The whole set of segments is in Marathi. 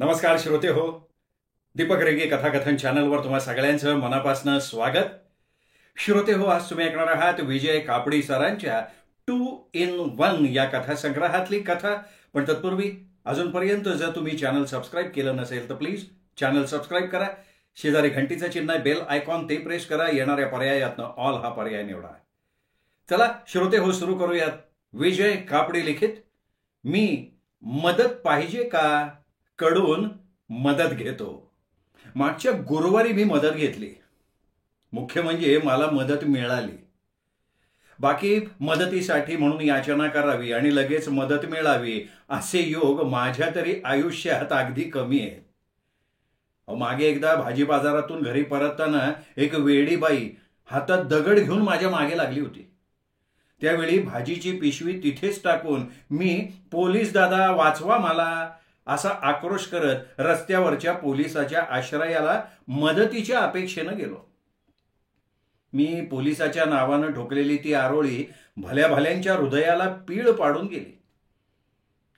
नमस्कार श्रोते हो. दीपक रेगे कथाकथन चॅनलवर तुम्हा सगळ्यांचं मनापासून स्वागत. श्रोते हो, आज तुम्ही ऐकणार आहात विजय कापडी सरांच्या 2 in 1 या कथासंग्रहातली कथा. पण तत्पूर्वी अजूनपर्यंत जर तुम्ही चॅनल सबस्क्राईब केलं नसेल तर प्लीज चॅनल सबस्क्राईब करा. शेजारी घंटीचं चिन्ह बेल आयकॉन ते प्रेस करा. येणाऱ्या पर्यायातनं ऑल हा पर्याय निवडा. चला श्रोते हो, सुरू करूयात. विजय कापडी लिखित मी मदत पाहिजे का कडून मदत घेतो. मागच्या गुरुवारी मी मदत घेतली. मुख्य म्हणजे मला मदत मिळाली. बाकी मदतीसाठी म्हणून याचना करावी आणि लगेच मदत मिळावी असे योग माझ्या तरी आयुष्यात अगदी कमी आहेत. मागे एकदा भाजी बाजारातून घरी परतताना एक वेडी बाई हातात दगड घेऊन माझ्या मागे लागली होती. त्यावेळी भाजीची पिशवी तिथेच टाकून मी पोलीस दादा वाचवा मला असा आक्रोश करत रस्त्यावरच्या पोलिसाच्या आश्रयाला मदतीच्या अपेक्षेनं गेलो. मी पोलिसाच्या नावानं ठोकलेली ती आरोळी भल्या भल्यांच्या हृदयाला पीळ पाडून गेली.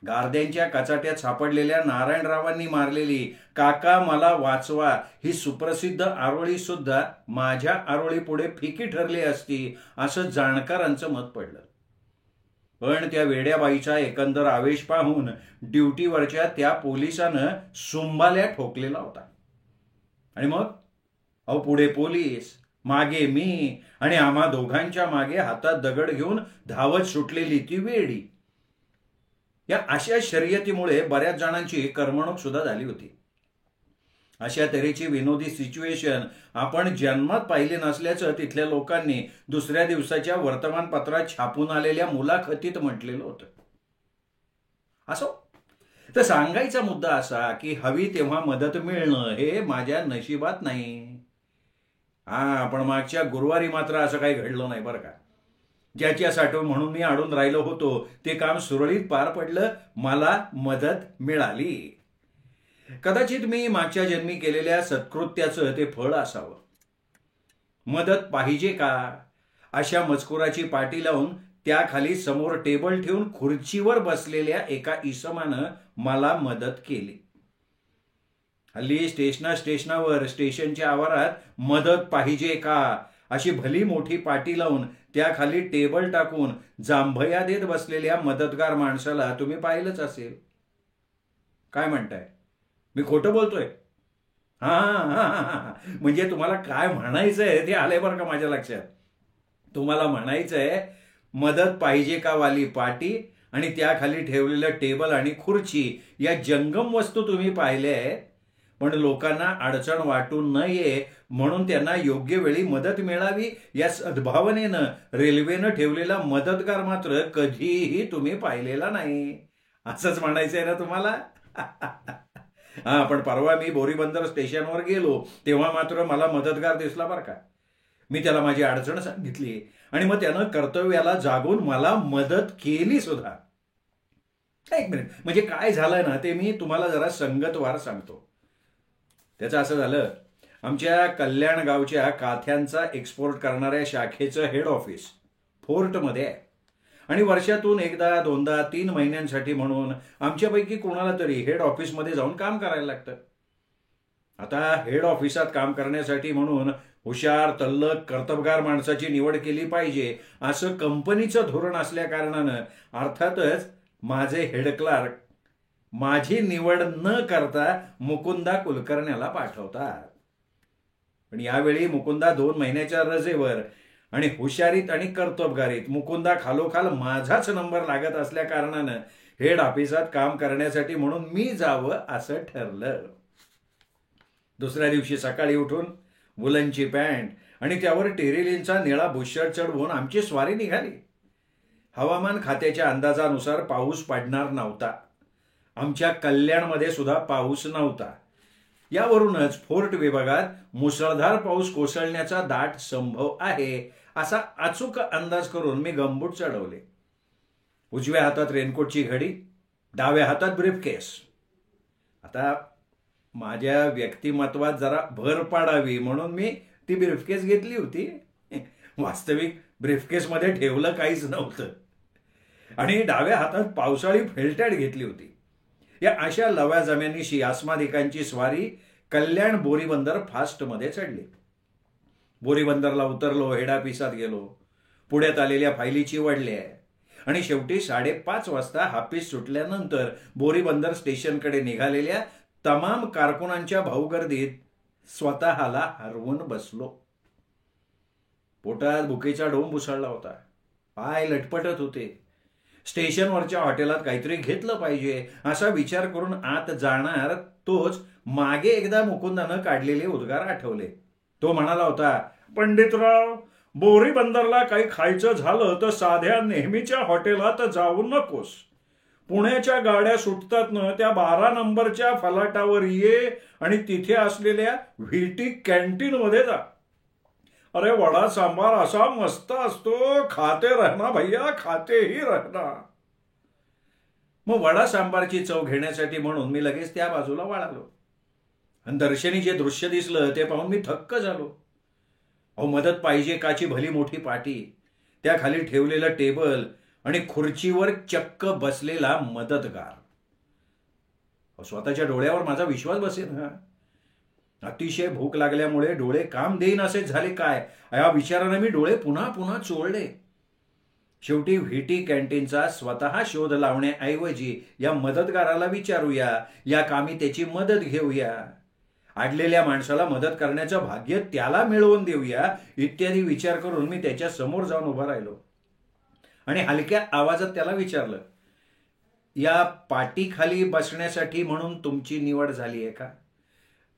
गारद्यांच्या कचाट्यात सापडलेल्या नारायणरावांनी मारलेली काका मला वाचवा ही सुप्रसिद्ध आरोळी सुद्धा माझ्या आरोळी पुढे फिकी ठरली असती असं जाणकारांचं मत पडलं. पण त्या वेड्याबाईचा एकंदर आवेश पाहून ड्युटीवरच्या त्या पोलिसानं सुंबाल्या ठोकलेला होता. आणि मग पुढे पोलीस, मागे मी आणि आम्हा दोघांच्या मागे हातात दगड घेऊन धावत सुटलेली ती वेडी. या अशा शर्यतीमुळे बऱ्याच जणांची करमणूक सुद्धा झाली होती. अशा तऱ्हेची विनोदी सिच्युएशन आपण जन्मात पाहिली नसल्याचं तिथल्या लोकांनी दुसऱ्या दिवसाच्या वर्तमानपत्रात छापून आलेल्या मुलाखतीत म्हटलेलं होतं. असो, तर सांगायचा मुद्दा असा की हवी तेव्हा मदत मिळणं हे माझ्या नशिबात नाही. पण मागच्या गुरुवारी मात्र असं काही घडलं नाही बरं का. ज्याच्यासाठी म्हणून मी अडून राहिलो होतो ते काम सुरळीत पार पडलं. मला मदत मिळाली. कदाचित मी मागच्या जन्मी केलेल्या सत्कृत्याचं ते फळ असावं. मदत पाहिजे का अशा मजकुराची पाटी लावून त्याखाली समोर टेबल ठेवून खुर्चीवर बसलेल्या एका इसमानं मला मदत केली. हल्ली स्टेशनावर स्टेशनच्या आवारात मदत पाहिजे का अशी भली मोठी पाटी लावून त्याखाली टेबल टाकून जांभया देत बसलेल्या मदतगार माणसाला तुम्ही पाहिलंच असेल. काय म्हणताय, मी खोटं बोलतोय? म्हणजे तुम्हाला काय म्हणायचंय ते आलंय बरं का माझ्या लक्षात. तुम्हाला म्हणायचंय मदत पाहिजे का वाली पाटी आणि त्याखाली ठेवलेलं टेबल आणि खुर्ची या जंगम वस्तू तुम्ही पाहिल्या आहेत. पण लोकांना अडचण वाटू नये म्हणून त्यांना योग्य वेळी मदत मिळावी या सद्भावनेनं रेल्वेनं ठेवलेला मदतगार मात्र कधीही तुम्ही पाहिलेला नाही. असंच म्हणायचंय ना तुम्हाला? पण परवा मी बोरीबंदर स्टेशनवर गेलो तेव्हा मात्र मला मदतगार दिसला बरं का. मी त्याला माझी अडचण सांगितली आणि मग त्यानं कर्तव्याला जागून मला मदत केली सुद्धा. एक मिनिट, म्हणजे काय झालंय ना ते मी तुम्हाला जरा संगतवार सांगतो. त्याचं असं झालं, आमच्या कल्याण गावच्या काथ्यांचा एक्सपोर्ट करणाऱ्या शाखेचं हेड ऑफिस फोर्टमध्ये आहे आणि वर्षातून एकदा दोनदा 3 महिन्यांसाठी म्हणून आमच्यापैकी कोणाला तरी हेड ऑफिसमध्ये जाऊन काम करायला लागतं. आता हेड ऑफिसात काम करण्यासाठी म्हणून हुशार तल्लख कर्तबगार माणसाची निवड केली पाहिजे असं कंपनीचं धोरण असल्या कारणानं अर्थातच माझे हेड क्लार्क माझी निवड न करता मुकुंदा कुलकर्ण्याला पाठवतात. पण यावेळी मुकुंदा 2 महिन्याच्या रजेवर आणि हुशारीत आणि कर्तबगारीत मुकुंदा खालोखाल माझाच नंबर लागत असल्या कारणानं हेड ऑफिसात काम करण्यासाठी म्हणून मी जावं असं ठरलं. दुसऱ्या दिवशी सकाळी उठून वुलनची पॅन्ट आणि त्यावर टेरिलिनचा निळा बुशर्ट चढवून आमची स्वारी निघाली. हवामान खात्याच्या अंदाजानुसार पाऊस पडणार नव्हता. आमच्या कल्याणमध्ये सुद्धा पाऊस नव्हता. यावरूनच फोर्ट विभागात मुसळधार पाऊस कोसळण्याचा दाट संभव आहे असा अचूक अंदाज करून मी गंबूट चढवले. उजव्या हातात रेनकोटची घडी, डाव्या हातात ब्रीफकेस. आता माझ्या व्यक्तिमत्वात जरा भर पाडावी म्हणून मी ती ब्रीफकेस घेतली होती. वास्तविक ब्रीफकेसमध्ये ठेवलं काहीच नव्हतं आणि डाव्या हातात पावसाळी फेलटॅट घेतली होती. या अशा लव्या जमिनीशी आसमादिकांची स्वारी कल्याण बोरीबंदर फास्टमध्ये चढली. बोरीबंदरला उतरलो, हेडापिसात गेलो, पुण्यात आलेल्या फायली चिवडल्या आणि शेवटी 5:30 वाजता हापीस सुटल्यानंतर बोरीबंदर स्टेशनकडे निघालेल्या तमाम कारकुनांच्या भाऊगर्दीत स्वतःला हरवून बसलो. पोटात भुकेचा डोंब उसळला होता, पाय लटपटत होते. स्टेशनवरच्या हॉटेलात काहीतरी घेतलं पाहिजे असा विचार करून आत जाणार तोच मागे एकदा मुकुंदानं काढलेले उद्गार आठवले. तो म्हणाला होता, पंडितराव, बोरीबंदरला काही खायचं झालं तर साध्या नेहमीच्या हॉटेलात जाऊ नकोस. पुण्याच्या गाड्या सुटतात ना, त्या 12 नंबरच्या फलाटावर ये आणि तिथे असलेल्या व्हीटी कॅन्टीन मध्ये जा. अरे वडा सांबार असा मस्त असतो, खाते रहना भैया, खातेही रहना. मग वडा सांबारची चव घेण्यासाठी म्हणून मी लगेच त्या बाजूला वळालो आणि दर्शनी जे दृश्य दिसलं ते पाहून मी थक्क झालो. अहो, मदत पाहिजे काची भली मोठी पाटी, त्या खाली ठेवलेलं टेबल आणि खुर्चीवर चक्क बसलेला मदतगार. स्वतःच्या डोळ्यावर माझा विश्वास बसेल ना. अतिशय भूक लागल्यामुळे डोळे काम देईन असे झाले काय, या विचाराने मी डोळे पुन्हा पुन्हा चोळले. शेवटी व्हीटी कॅन्टीनचा स्वतः शोध लावण्याऐवजी या मदतगाराला विचारूया, या कामी त्याची मदत घेऊया, अडलेल्या माणसाला मदत करण्याचं भाग्य त्याला मिळवून देऊया, इत्यादी विचार करून मी त्याच्या समोर जाऊन उभा राहिलो आणि हलक्या आवाजात त्याला विचारलं, या पाटीखाली बसण्यासाठी म्हणून तुमची निवड झाली आहे का?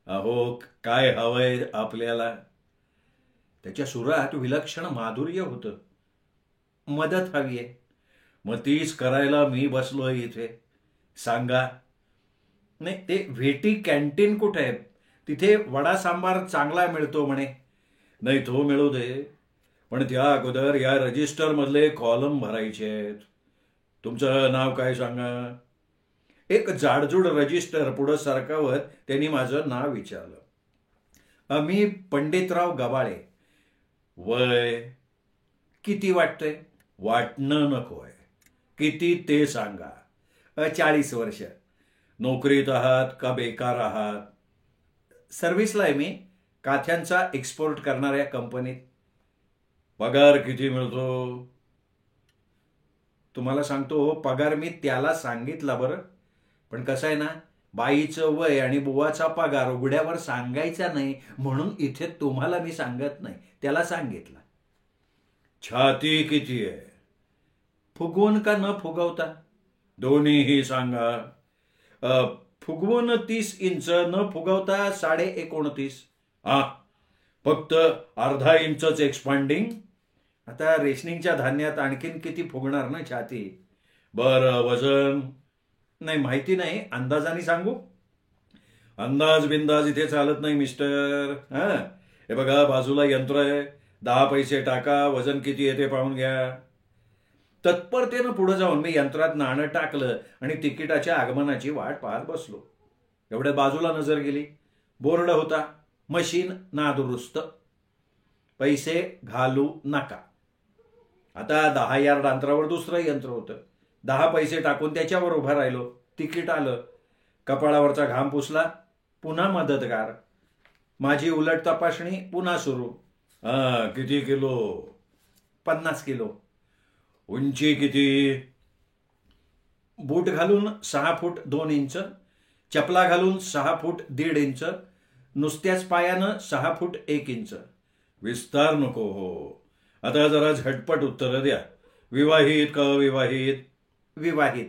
अहो, काय हवंय आपल्याला? त्याच्या सुरात विलक्षण माधुर्य होतं. मदत हवी आहे. मग तीच करायला मी बसलोय इथे. सांगा. नाही, ते व्हीटी कॅन्टीन कुठे आहे? तिथे वडा सांबार चांगला मिळतो म्हणे. नाही, तो मिळू दे, पण त्या अगोदर या रजिस्टर मधले कॉलम भरायचे आहेत. तुमचं नाव काय सांगा? एक जाडजूड रजिस्टर पुढं सरकावत त्यांनी माझं नाव विचारलं. मी पंडितराव गबाळे. वय किती वाटतंय? वाटणं नकोय. किती ते सांगा. 40 वर्ष. नोकरीत आहात का बेकार आहात? सर्व्हिसला आहे मी, काथ्यांचा एक्सपोर्ट करणाऱ्या कंपनीत. पगार किती मिळतो? तुम्हाला सांगतो, पगार मी त्याला सांगितला बरं, पण कसं आहे ना, बाईचं वय आणि बुवाचा पगार उघड्यावर सांगायचा नाही म्हणून इथे तुम्हाला मी सांगत नाही, त्याला सांगितलं. छाती किती आहे? फुगवून का न फुगवता? दोन्हीही सांगा. फुगवून 30 इंच, न फुगवता 29.5. फक्त अर्धा इंचच एक्सपांडिंग. आता रेशनिंगच्या धान्यात आणखीन किती फुगणार ना छाती. बरं, वजन? नाही, माहिती नाही, अंदाजाने सांगू? अंदाज बिंदाज इथे चालत नाही मिस्टर. हे बघा, बाजूला यंत्र आहे, 10 पैसे टाका, वजन किती येते पाहून घ्या. तत्परतेनं पुढे जाऊन मी यंत्रात नाणं टाकलं आणि तिकिटाच्या आगमनाची वाट पाहत बसलो. एवढ्या बाजूला नजर गेली. बोर्ड होता, मशीन नादुरुस्त, पैसे घालू नका. आता 10 यार्ड अंतरावर दुसरं यंत्र होतं. 10 पैसे टाकून त्याच्यावर उभा राहिलो. तिकीट आलं. कपाळावरचा घाम पुसला. पुन्हा मदतगार. माझी उलट तपासणी पुन्हा सुरू. किती किलो? 50 किलो. उंची किती? बूट घालून 6 फूट 2 इंच, चपला घालून 6 फूट 1.5 इंच, नुसत्याच पायानं 6 फूट 1 इंच. विस्तार नको हो. आता जरा झटपट उत्तर द्या. विवाहित का अविवाहित? विवाहित.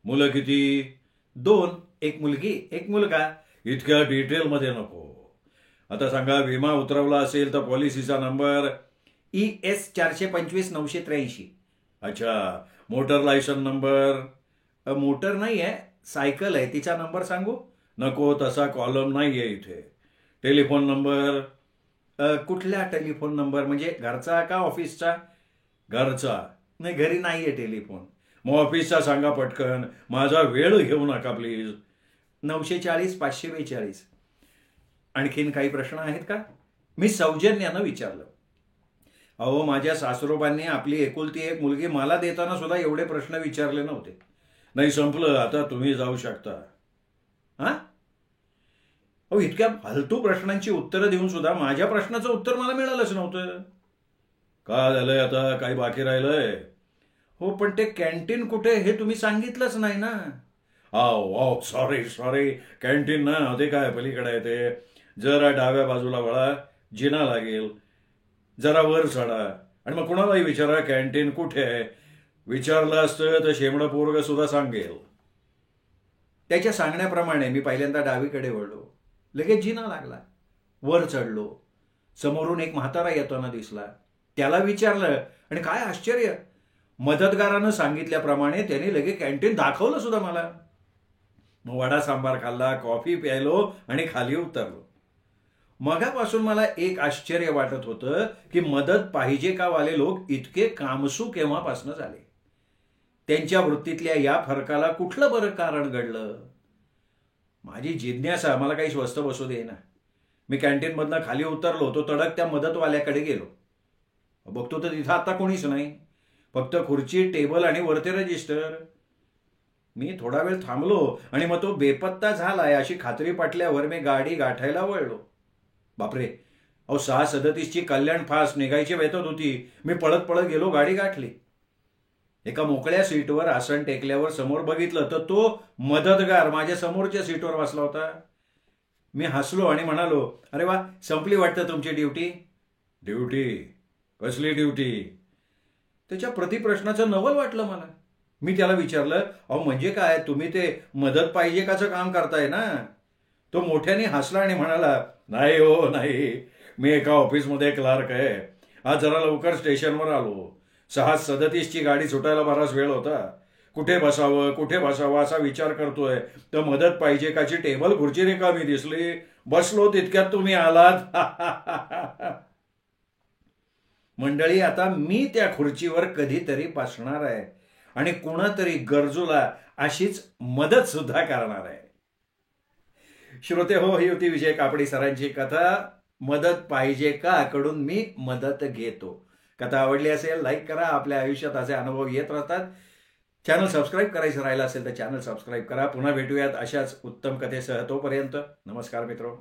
मुलं किती? 2. एक मुलगी, एक मुलगा. इतक्या डिटेलमध्ये नको. आता सांगा, विमा उतरवला असेल तर पॉलिसीचा नंबर? ES 425-983. अच्छा. Motor licence number? मोटर नाही आहे, सायकल आहे, तिचा नंबर सांगू? नको, तसा कॉलम नाही आहे इथे. Telephone number? कुठल्या टेलिफोन नंबर म्हणजे घरचा का ऑफिसचा? घरचा. नाही, घरी नाही आहे टेलिफोन. मग ऑफिसचा सांगा पटकन, माझा वेळ घेऊ नका प्लीज. 940-542. आणखीन काही प्रश्न आहेत का? मी सौजन्यानं विचारलं. अहो, माझ्या सासरोबांनी आपली एकुलती एक मुलगी मला देताना सुद्धा एवढे प्रश्न विचारले नव्हते. नाही, संपलं, आता तुम्ही जाऊ शकता. हा? अहो, इतक्या फालतू प्रश्नांची उत्तरं देऊन सुद्धा माझ्या प्रश्नाचं उत्तर मला मिळालंच नव्हतं. का झालंय आता, काही बाकी राहिलंय? हो, पण ते कॅन्टीन कुठे हे तुम्ही सांगितलंच नाही ना. हो, सॉरी सॉरी, कॅन्टीन ना ते काय पलीकडे आहे ते. जरा डाव्या बाजूला वळा, जिना लागेल, जरा वर चढा आणि मग कुणालाही विचारा कॅन्टीन कुठे आहे. विचारलं असतं तर शेमडं पोरग सुद्धा सांगेल. त्याच्या सांगण्याप्रमाणे मी पहिल्यांदा डावीकडे वळलो. लगेच जिना लागला, वर चढलो. समोरून एक म्हातारा येताना दिसला. त्याला विचारलं आणि काय आश्चर्य, मदतगारानं सांगितल्याप्रमाणे त्याने लगेच कॅन्टीन दाखवलं सुद्धा मला. मग वडा सांबार खाल्ला, कॉफी प्यायलो आणि खाली उतरलो. मगापासून मला एक आश्चर्य वाटत होतं की मदत पाहिजे का वाले लोक इतके कामसू केव्हापासून झाले. त्यांच्या वृत्तीतल्या या फरकाला कुठलं बरं कारण घडलं? माझी जिज्ञासा मला काही स्वस्त बसू देईना. मी कॅन्टीनमधनं खाली उतरलो, तो तडक त्या मदतवाल्याकडे गेलो. बघतो तर तिथं आता कोणीच नाही, फक्त खुर्ची, टेबल आणि वरते रजिस्टर. मी थोडा वेळ थांबलो आणि मग तो बेपत्ता झालाय अशी खात्री पटल्यावर मी गाडी गाठायला वळलो. बापरे, अहो 6:37ची कल्याण फास्ट निघायची वेतत होती. मी पळत पळत गेलो, गाडी गाठली. एका मोकळ्या सीटवर आसन टेकल्यावर समोर बघितलं तर तो मदतगार माझ्या समोरच्या सीटवर बसला होता. मी हसलो आणि म्हणालो, अरे वा, संपली वाटतं तुमची ड्युटी. ड्युटी? कसली ड्युटी? त्याच्या प्रतिप्रश्नाचं नवल वाटलं मला. मी त्याला विचारलं, अहो म्हणजे काय, तुम्ही ते मदत पाहिजे काचं काम करताय ना? तो मोठ्याने हसला आणि म्हणाला, नाही हो नाही, मी एका ऑफिसमध्ये क्लार्क आहे. आज जरा लवकर स्टेशनवर आलो. 6:37ची गाडी सुटायला बराच वेळ होता. कुठे बसावं असा विचार करतोय, तर मदत पाहिजे काची टेबल खुर्ची रिकामी दिसली. बसलो, तितक्यात तुम्ही आलात. मंडळी, आता मी त्या खुर्चीवर कधीतरी बसणार आहे आणि कुणातरी गरजूला अशीच मदत सुद्धा करणार आहे. श्रोते हो, ही होती विजय कापडी सरांची कथा, मदत पाहिजे का कडून मी मदत घेतो. कथा आवडली असेल लाईक करा. आपल्या आयुष्यात असे अनुभव येत राहतात. चॅनल सबस्क्राईब करायचं राहिलं असेल तर चॅनल सबस्क्राईब करा. पुन्हा भेटूयात अशाच उत्तम कथेसह. तोपर्यंत नमस्कार मित्रो.